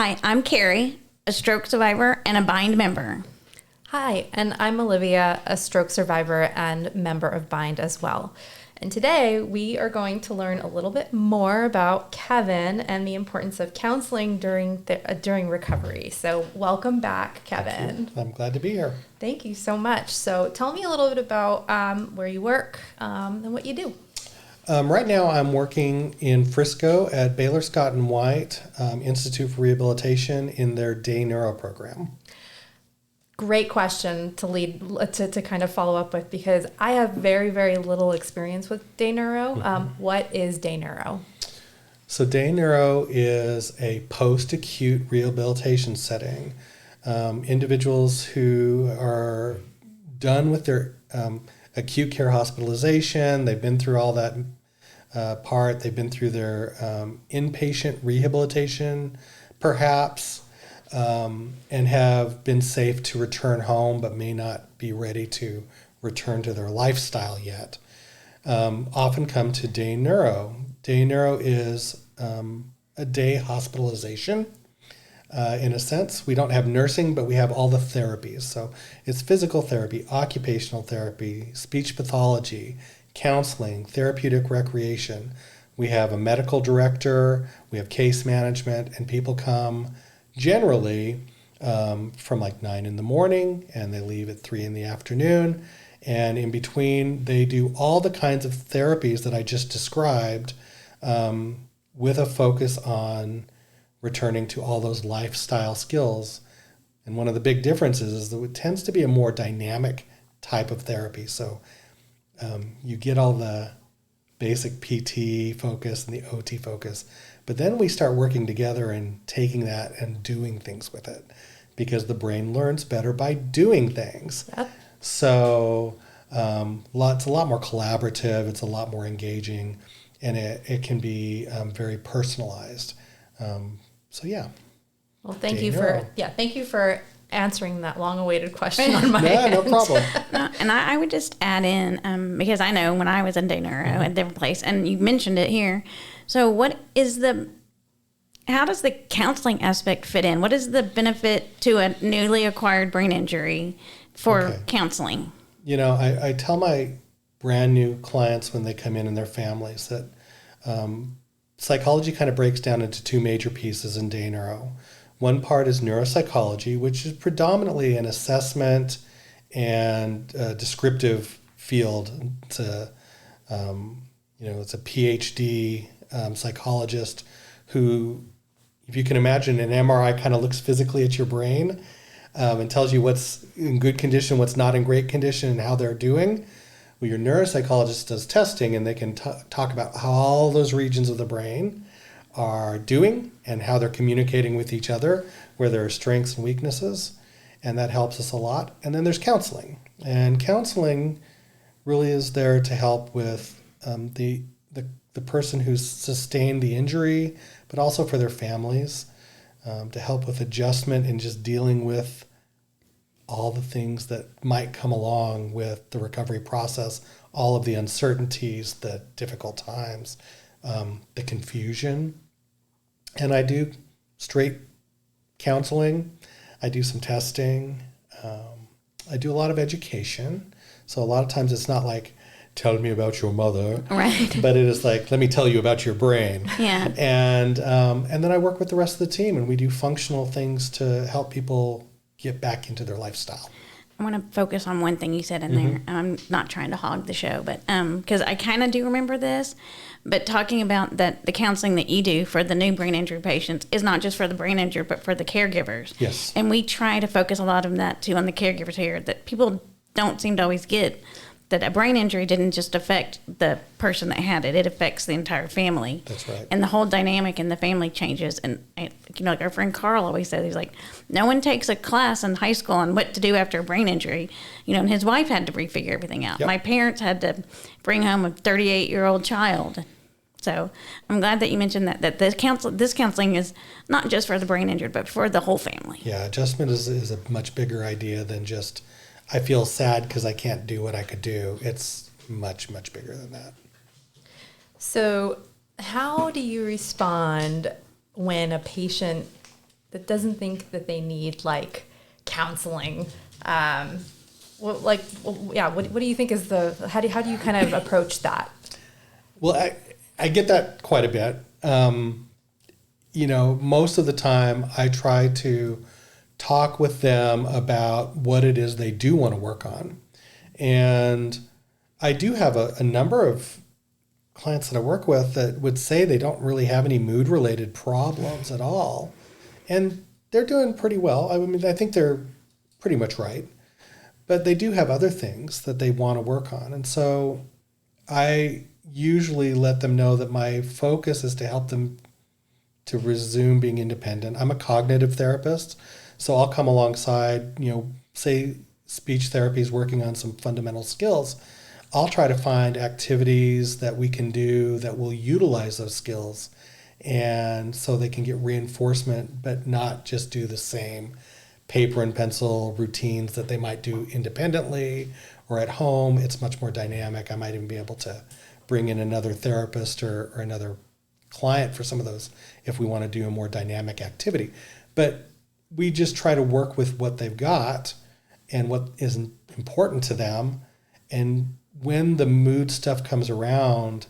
Hi, I'm Carrie, a stroke survivor and a Bind member. Hi, and I'm Olivia, a stroke survivor and member of Bind as well. And today we are going to learn a little bit more about Kevan and the importance of counseling during recovery. So welcome back, Kevan. I'm glad to be here. Thank you so much. So tell me a little bit about where you work and what you do. Right now I'm working in Frisco at Baylor Scott & White Institute for Rehabilitation in their day neuro program. Great question to kind of follow up with, because I have very, very little experience with day neuro. What is day neuro? So day neuro is a post-acute rehabilitation setting. Individuals who are done with their acute care hospitalization, they've been through all that part, they've been through their inpatient rehabilitation, perhaps, and have been safe to return home, but may not be ready to return to their lifestyle yet. Often come to day neuro. Day neuro is a day hospitalization. In a sense, we don't have nursing, but we have all the therapies. So it's physical therapy, occupational therapy, speech pathology, counseling, therapeutic recreation. We have a medical director, we have case management, and people come generally from like 9 in the morning and they leave at 3 in the afternoon. And in between, they do all the kinds of therapies that I just described with a focus on returning to all those lifestyle skills. And one of the big differences is that it tends to be a more dynamic type of therapy. So you get all the basic PT focus and the OT focus, but then we start working together and taking that and doing things with it, because the brain learns better by doing things. Yep. So it's a lot more collaborative, it's a lot more engaging, and it can be very personalized. So yeah. Well, thank you for answering that long-awaited question on my end. No problem. And I would just add in, because I know when I was in day neuro at a different place, and you mentioned it here. So how does the counseling aspect fit in? What is the benefit to a newly acquired brain injury for counseling? You know, I tell my brand new clients when they come in and their families that psychology kind of breaks down into two major pieces in day neuro. One part is neuropsychology, which is predominantly an assessment and descriptive field. It's a PhD psychologist who, if you can imagine, an MRI kind of looks physically at your brain and tells you what's in good condition, what's not in great condition, and how they're doing. Well, your neuropsychologist does testing, and they can talk about how all those regions of the brain are doing and how they're communicating with each other, where there are strengths and weaknesses, and that helps us a lot. And then there's counseling, and counseling really is there to help with the person who's sustained the injury, but also for their families, to help with adjustment and just dealing with all the things that might come along with the recovery process, all of the uncertainties, the difficult times, the confusion. And I do straight counseling. I do some testing. I do a lot of education. So a lot of times it's not like, tell me about your mother, right? But it is like, let me tell you about your brain. Yeah. And then I work with the rest of the team, and we do functional things to help people get back into their lifestyle. I want to focus on one thing you said in there. I'm not trying to hog the show, but because I kind of do remember this, but talking about that the counseling that you do for the new brain injury patients is not just for the brain injured, but for the caregivers. Yes. And we try to focus a lot of that too on the caregivers here, that people don't seem to always get, that a brain injury didn't just affect the person that had it, it affects the entire family. That's right. And the whole dynamic in the family changes. And like our friend Carl always said, he's like, no one takes a class in high school on what to do after a brain injury. And his wife had to refigure everything out. Yep. My parents had to bring home a 38-year-old child. So I'm glad that you mentioned that this counseling is not just for the brain injured, but for the whole family. Yeah, adjustment is a much bigger idea than just, I feel sad because I can't do what I could do. It's much, much bigger than that. So how do you respond when a patient that doesn't think that they need like counseling? What do you think is how do you kind of approach that? Well, I get that quite a bit. Most of the time I try to talk with them about what it is they do want to work on. And I do have a number of clients that I work with that would say they don't really have any mood-related problems at all. And they're doing pretty well. I mean, I think they're pretty much right. But they do have other things that they want to work on. And so I usually let them know that my focus is to help them to resume being independent. I'm a cognitive therapist, so I'll come alongside, say speech therapy is working on some fundamental skills. I'll try to find activities that we can do that will utilize those skills, and so they can get reinforcement, but not just do the same paper and pencil routines that they might do independently or at home. It's much more dynamic. I might even be able to bring in another therapist or another client for some of those if we want to do a more dynamic activity. But we just try to work with what they've got and what is important to them. And when the mood stuff comes around,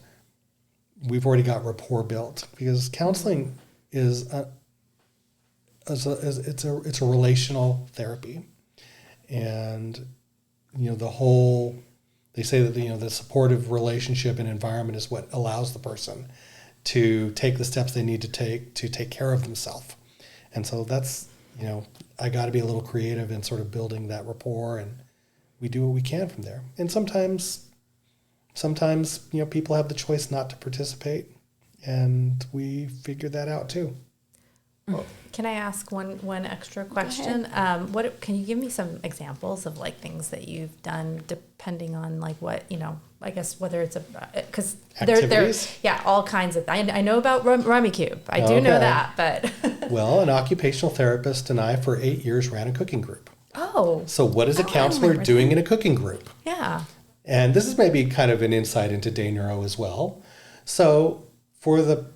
we've already got rapport built, because counseling is it's a relational therapy. And they say that the supportive relationship and environment is what allows the person to take the steps they need to take care of themselves. And so that's, I got to be a little creative in sort of building that rapport, and we do what we can from there. And sometimes people have the choice not to participate, and we figure that out too. Well, can I ask one extra question? What can you give me some examples of like things that you've done, depending on like what, I guess whether it's because there's all kinds of, I know about Rummikub. I do know that, but. Well, an occupational therapist and I for 8 years ran a cooking group. Oh. So what is a counselor doing in a cooking group? Yeah. And this is maybe kind of an insight into day neuro as well. So for the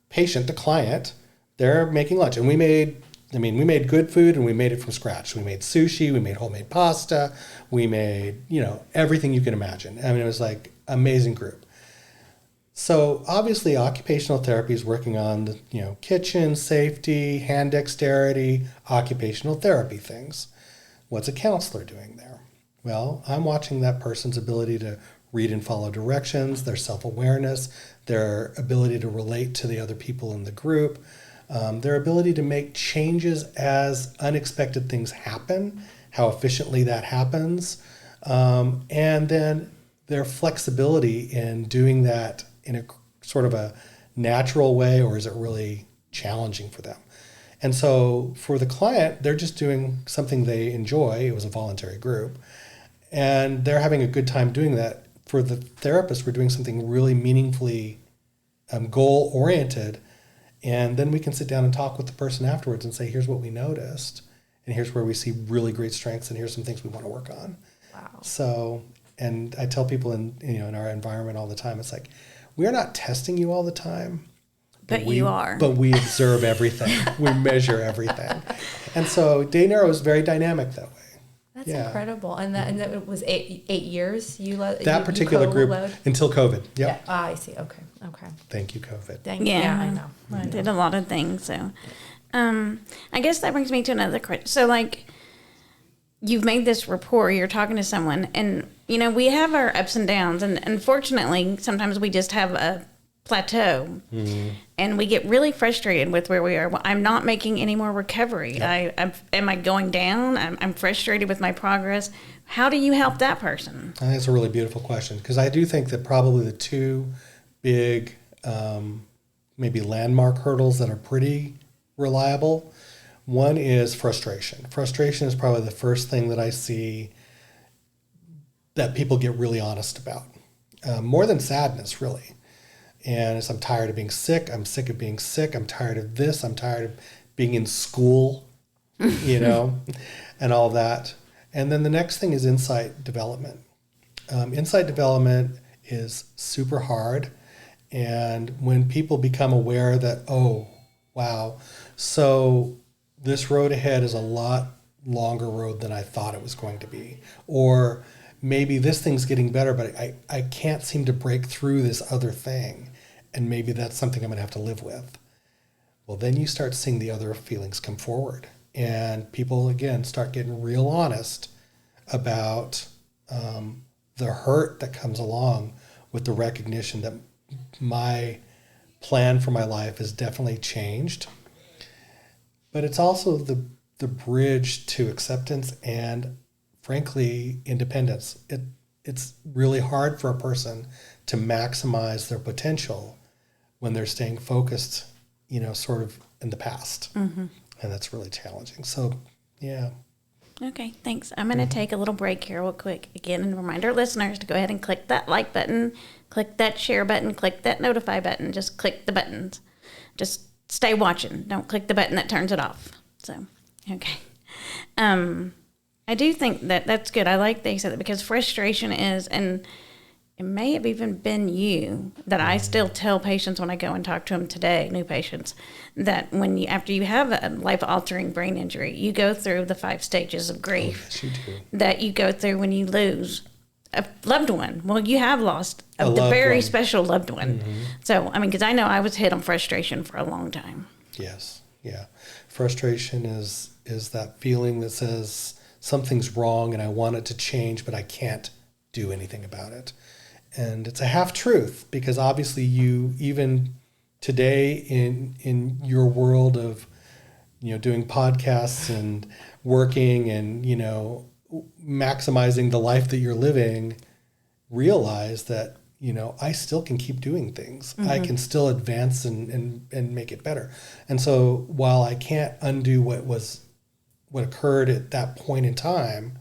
patient, the client, they're making lunch, and we made good food, and we made it from scratch. We made sushi, we made homemade pasta, we made, everything you can imagine. I mean, it was like amazing group. So obviously occupational therapy is working on the, kitchen, safety, hand dexterity, occupational therapy things. What's a counselor doing there? Well, I'm watching that person's ability to read and follow directions, their self-awareness, their ability to relate to the other people in the group, their ability to make changes as unexpected things happen, how efficiently that happens, and then their flexibility in doing that in a sort of a natural way, or is it really challenging for them? And so for the client, they're just doing something they enjoy. It was a voluntary group, and they're having a good time doing that. For the therapist, we're doing something really meaningfully goal-oriented. And then we can sit down and talk with the person afterwards and say, here's what we noticed, and here's where we see really great strengths, and here's some things we want to work on. Wow. So, and I tell people in our environment all the time, it's like, we are not testing you all the time. But you are. But we observe everything. We measure everything. And so day neuro is very dynamic that way. That's incredible. And that it was 8 years you let that particular group until COVID. Yep. Yeah. I see. Okay. Thank you, COVID. I know. I did a lot of things. So, I guess that brings me to another question. So, like, you've made this rapport. You're talking to someone, and we have our ups and downs, and unfortunately, sometimes we just have a plateau, and we get really frustrated with where we are. Well, I'm not making any more recovery. Yep. Am I going down? I'm frustrated with my progress. How do you help that person? I think that's a really beautiful question, because I do think that probably the two big maybe landmark hurdles that are pretty reliable. One is frustration. Frustration is probably the first thing that I see that people get really honest about, more than sadness, really. And it's, I'm tired of being sick. I'm sick of being sick. I'm tired of this. I'm tired of being in school, and all that. And then the next thing is insight development. Insight development is super hard. And when people become aware that, oh, wow, so this road ahead is a lot longer road than I thought it was going to be. Or maybe this thing's getting better, but I can't seem to break through this other thing. And maybe that's something I'm going to have to live with. Well, then you start seeing the other feelings come forward. And people, again, start getting real honest about the hurt that comes along with the recognition that my plan for my life has definitely changed. But it's also the bridge to acceptance and, frankly, independence. It's really hard for a person to maximize their potential when they're staying focused, sort of in the past. Mm-hmm. And that's really challenging. So, yeah. Okay, thanks. I'm going to take a little break here real quick again and remind our listeners to go ahead and click that like button, click that share button, click that notify button. Just click the buttons. Just stay watching. Don't click the button that turns it off. So, okay. I do think that's good. I like that you said that because frustration is, and it may have even been you, that I still tell patients when I go and talk to them today, new patients, that after you have a life-altering brain injury, you go through the 5 stages of grief. Oh, yes, you do. That you go through when you lose a loved one. Well, you have lost a very one. Special loved one. Mm-hmm. So, because I know I was hit on frustration for a long time. Yes, yeah. Frustration is that feeling that says something's wrong and I want it to change, but I can't do anything about it. And it's a half-truth because obviously you, even today in your world of, doing podcasts and working and, maximizing the life that you're living, realize that, I still can keep doing things. Mm-hmm. I can still advance and make it better. And so while I can't undo what occurred at that point in time,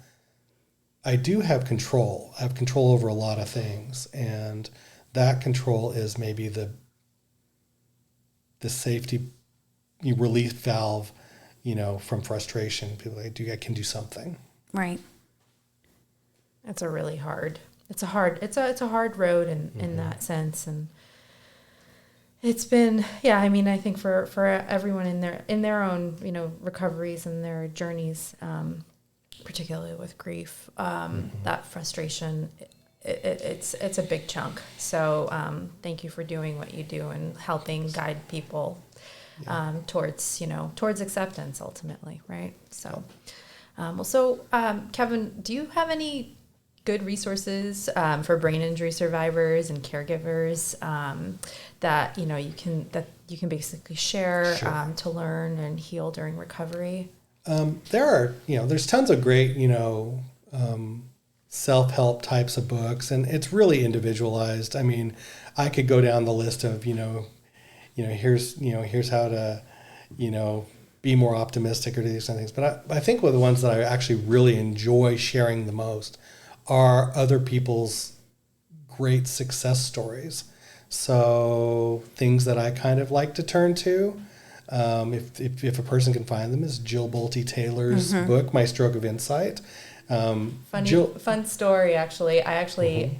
I do have control. I have control over a lot of things, and that control is maybe the safety relief valve, from frustration. People, I can do something. Right. It's a really hard. It's a hard road in that sense, and it's been, I think for everyone in their own recoveries and their journeys. Particularly with grief, that frustration, it's a big chunk. So thank you for doing what you do and helping guide people towards acceptance ultimately, right? So, Kevan, do you have any good resources for brain injury survivors and caregivers that you can basically share to learn and heal during recovery? There's tons of great, self-help types of books, and it's really individualized. I mean, I could go down the list of, here's how to, be more optimistic or do these kind of things. But I think one of the ones that I actually really enjoy sharing the most are other people's great success stories. So things that I kind of like to turn to. If a person can find them, is Jill Bolte Taylor's book, My Stroke of Insight. Fun story, actually. I actually,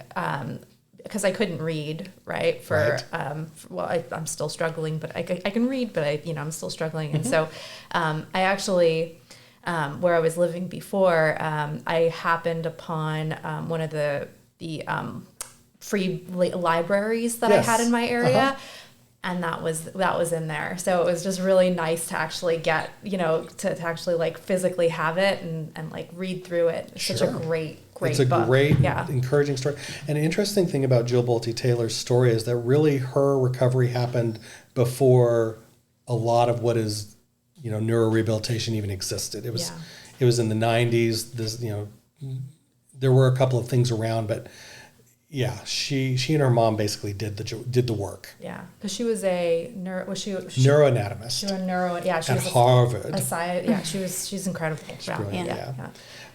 because I couldn't read, right? I'm still struggling, but I can read, but I'm still struggling. And so I actually, where I was living before, I happened upon one of the free libraries that I had in my area. And that was in there. So it was just really nice to actually get, to actually like physically have it and like read through it. It's such a great book. It's a great, encouraging story. An interesting thing about Jill Bolte Taylor's story is that really her recovery happened before a lot of what is, neurorehabilitation even existed. It was in the 90s. This, there were a couple of things around, but yeah, she and her mom basically did the work. Yeah, because she was a neuroanatomist. She was a she was Harvard. She's incredible. She's brilliant. Yeah.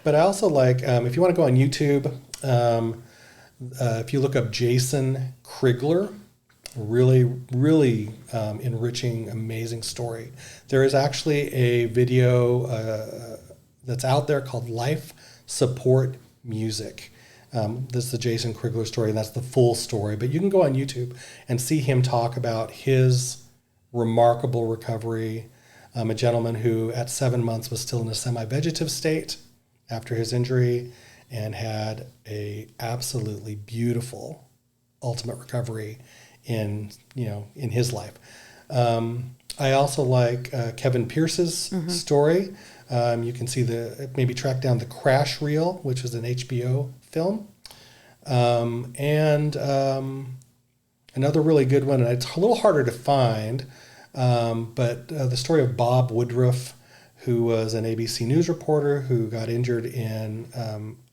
But I also like if you want to go on YouTube, if you look up Jason Krigler, really enriching, amazing story. There is actually a video that's out there called Life Support Music. This is the Jason Krigler story, and that's the full story. But you can go on YouTube and see him talk about his remarkable recovery. A gentleman who at 7 months was still in a semi-vegetative state after his injury and had a absolutely beautiful ultimate recovery in his life. I also like Kevin Pierce's story. You can see maybe track down the Crash Reel, which was an HBO film. And another really good one, and it's a little harder to find, but the story of Bob Woodruff, who was an ABC News reporter who got injured in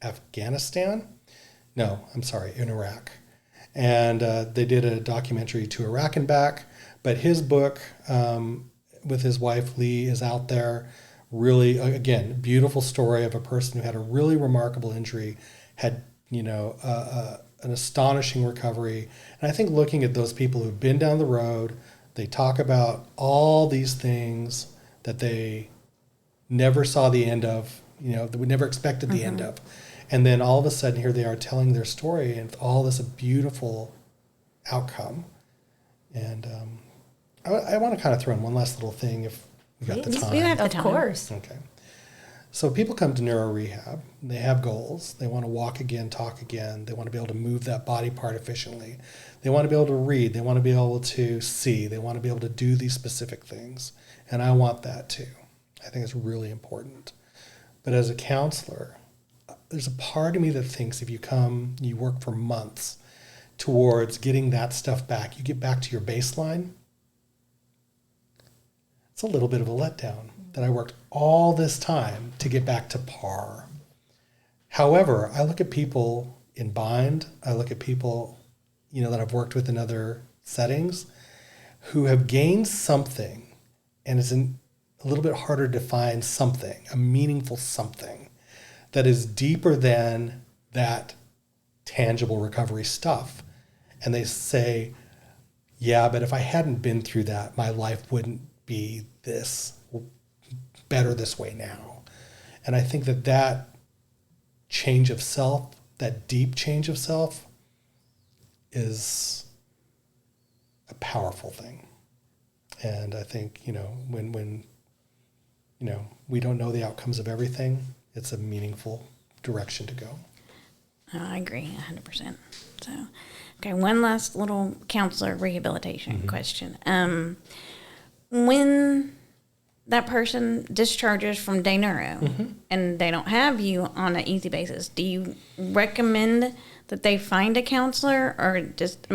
Afghanistan. No, I'm sorry, in Iraq. And they did a documentary to Iraq and back. But his book with his wife, Lee, is out there. Really, again, beautiful story of a person who had a really remarkable injury, had, an astonishing recovery. And I think looking at those people who've been down the road, they talk about all these things that they never saw the end of, that we never expected the end of. And then all of a sudden here they are telling their story and all this beautiful outcome. And I want to kind of throw in one last little thing if we got the time. We have the time. Of course. Okay. So people come to neuro rehab. They have goals. They want to walk again, talk again. They want to be able to move that body part efficiently. They want to be able to read. They want to be able to see. They want to be able to do these specific things. And I want that too. I think it's really important. But as a counselor, there's a part of me that thinks if you come, you work for months towards getting that stuff back, you get back to your baseline, it's a little bit of a letdown that I worked all this time to get back to par. However, I look at people in Bind, I look at people, that I've worked with in other settings who have gained something, and it's a little bit harder to find something, a meaningful something that is deeper than that tangible recovery stuff. And they say, yeah, but if I hadn't been through that, my life wouldn't be better this way now. And I think that change of self, that deep change of self, is a powerful thing. And I think, when we don't know the outcomes of everything, it's a meaningful direction to go. I agree 100%. So, okay, one last little counselor rehabilitation question. When that person discharges from day neuro and they don't have you on an easy basis, do you recommend that they find a counselor or just,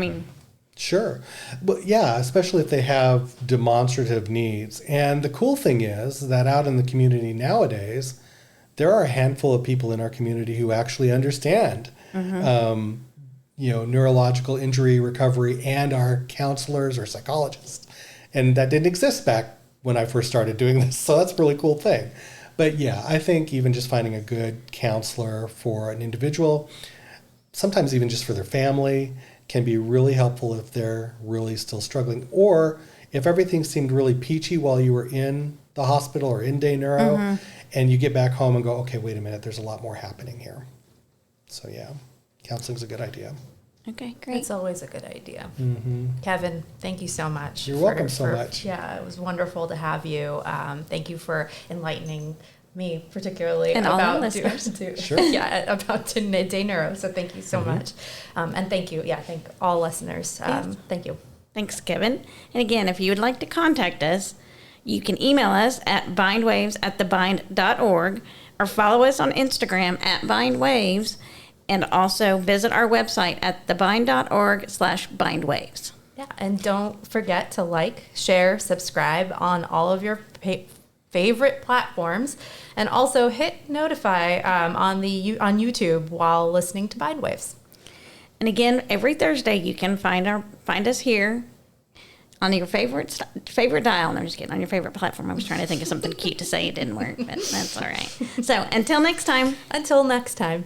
Sure. But yeah, especially if they have demonstrative needs. And the cool thing is that out in the community nowadays, there are a handful of people in our community who actually understand, neurological injury recovery and are counselors or psychologists. And that didn't exist back when I first started doing this. So that's a really cool thing. But yeah, I think even just finding a good counselor for an individual, sometimes even just for their family, can be really helpful if they're really still struggling. Or if everything seemed really peachy while you were in the hospital or in day neuro, and you get back home and go, okay, wait a minute, there's a lot more happening here. So yeah, counseling's a good idea. Okay, great. It's always a good idea. Kevin, thank you so much. You're welcome so much. Yeah, it was wonderful to have you. Thank you for enlightening me, particularly and about all the listeners. Sure. about day neuro. So thank you so much, and thank you. Yeah, thank all listeners. Thank you. Thanks, Kevan. And again, if you would like to contact us, you can email us at bindwaves@thebind.org or follow us on Instagram at bindwaves, and also visit our website at thebind.org/bindwaves. Yeah, and don't forget to like, share, subscribe on all of your favorite platforms, and also hit notify on YouTube while listening to Bindwaves. And again, every Thursday you can find us here on your favorite dial. No, I'm just kidding. On your favorite platform. I was trying to think of something cute to say. It didn't work, but that's all right. So until next time. Until next time.